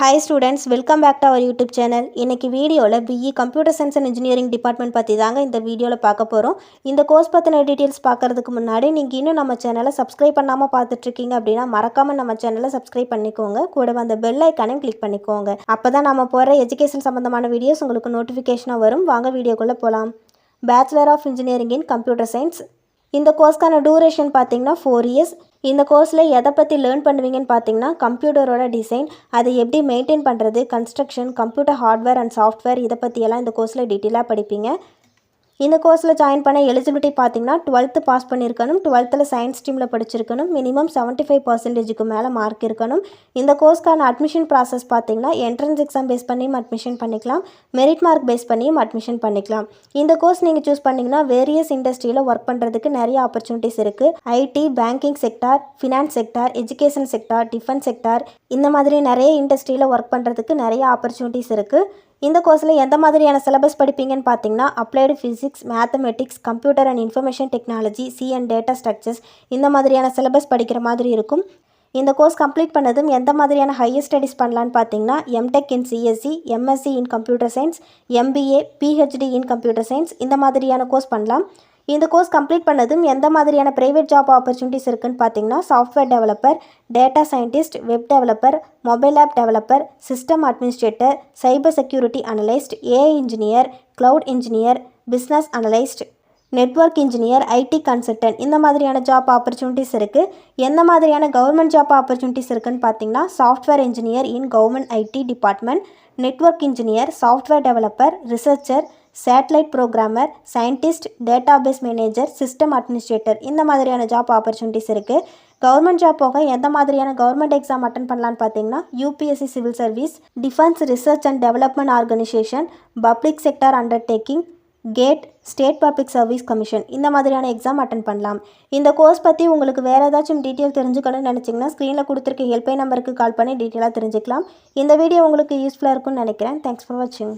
Hi students, welcome back to our YouTube channel. இன்னைக்கு வீடியோல BE Computer Science and Engineering Department பத்தி தாங்க இந்த வீடியோல பார்க்க போறோம். இந்த கோர்ஸ் பத்தின டீடைல்ஸ் பார்க்கிறதுக்கு முன்னாடி நீங்க இன்னும் நம்ம சேனலை சப்ஸ்கிரைப் பண்ணாம பார்த்துட்டு இருக்கீங்க அப்படினா மறக்காம நம்ம சேனலை சப்ஸ்கிரைப் பண்ணிக்கோங்க. கூடவே அந்த பெல் ஐகானையும் கிளிக் பண்ணிக்கோங்க. அப்பதான் நாம போற எஜுகேஷன் சம்பந்தமான வீடியோஸ் உங்களுக்கு நோட்டிஃபிகேஷனா வரும். வாங்க வீடியோக்குள்ள போலாம். Bachelor of Engineering in Computer Science. இந்த கோர்ஸ்க்கான டூரேஷன் பார்த்தீங்கன்னா 4 இயர்ஸ். இந்த கோர்ஸில் எதை பற்றி லேர்ன் பண்ணுவீங்கன்னு பார்த்தீங்கன்னா கம்ப்யூட்டரோட டிசைன், அதை எப்படி மெயின்டைன் பண்ணுறது, construction, computer hardware and software, இதை பற்றியெல்லாம் இந்த கோர்ஸில் டீட்டெயிலாக படிப்பீங்க. இந்த கோர்ஸில் ஜாயின் பண்ண எலிஜிபிலிட்டி பார்த்தீங்கன்னா 12th பாஸ் பண்ணியிருக்கணும், 12th சயின்ஸ் ஸ்ட்ரீமில் படிச்சிருக்கணும், மினிமம் 75% மேலே மார்க் இருக்கணும். இந்த கோர்ஸ்க்கான அட்மிஷன் ப்ராசஸ் பார்த்தீங்கன்னா என்ட்ரன்ஸ் எக்ஸாம் பேஸ் பண்ணியும் அட்மிஷன் பண்ணிக்கலாம், மெரிட் மார்க் பேஸ் பண்ணியும் அட்மிஷன் பண்ணிக்கலாம். இந்த கோர்ஸ் நீங்கள் சூஸ் பண்ணிங்கன்னா வேரியஸ் இண்டஸ்ட்ரியில் ஒர்க் பண்ணுறதுக்கு நிறைய ஆப்பர்ச்சுனிட்டிஸ் இருக்குது. IT, banking sector, finance sector, education sector, defence sector, இந்த மாதிரி நிறைய இண்டஸ்ட்ரியில் ஒர்க் பண்ணுறதுக்கு நிறைய ஆப்பர்ச்சுனிட்டிஸ் இருக்குது. இந்த கோர்ஸில் எந்த மாதிரியான சிலபஸ் படிப்பீங்கன்னு பார்த்தீங்கன்னா applied physics, mathematics, computer and information technology, C and data structures, இந்த மாதிரியான சிலபஸ் படிக்கிற மாதிரி இருக்கும். இந்த கோர்ஸ் கம்ப்ளீட் பண்ணதும் எந்த மாதிரியான ஹையர் ஸ்டடீஸ் பண்ணலான்னு பார்த்தீங்கன்னா MTech in CSC, MSc in computer science, MBA, PhD in computer science, இந்த மாதிரியான கோர்ஸ் பண்ணலாம். இந்த கோர்ஸ் கம்ப்ளீட் பண்ணதும் எந்த மாதிரியான ப்ரைவேட் ஜாப் ஆப்பர்ச்சுனிட்டிஸ் இருக்குன்னு பார்த்தீங்கன்னா software developer, data scientist, web developer, mobile app developer, system administrator, cyber security analyst, AI engineer, cloud engineer, business analyst, network engineer, IT consultant, இந்த மாதிரியான ஜாப் ஆப்பர்ச்சுனிட்டிஸ் இருக்குது. எந்த மாதிரியான கவர்மெண்ட் ஜாப் ஆப்பர்ச்சுனிட்டிஸ் இருக்குன்னு பார்த்தீங்கன்னா software engineer in government IT department, network engineer, software developer, researcher, satellite programmer, scientist, database manager, system administrator, இந்த மாதிரியான job opportunities இருக்குது. கவர்மெண்ட் ஜாப் போக எந்த மாதிரியான கவர்மெண்ட் எக்ஸாம் அட்டன் பண்ணலான்னு பார்த்தீங்கன்னா UPSC civil service, defence research and development organisation, public sector undertaking, GATE, state public service commission, இந்த மாதிரியான எக்ஸாம் அட்டன் பண்ணலாம். இந்த கோர்ஸ் பற்றி உங்களுக்கு வேறு ஏதாச்சும் டீட்டெயில் தெரிஞ்சுக்கணும்னு நினச்சிங்கன்னா ஸ்க்ரீனில் கொடுத்துருக்க ஹெல்ப்லைன் நம்பருக்கு கால் பண்ணி டீட்டெயிலாக தெரிஞ்சுக்கலாம். இந்த வீடியோ உங்களுக்கு யூஸ்ஃபுல்லாக இருக்கும்னு நினைக்கிறேன். தேங்க்ஸ் ஃபார் வாட்சிங்.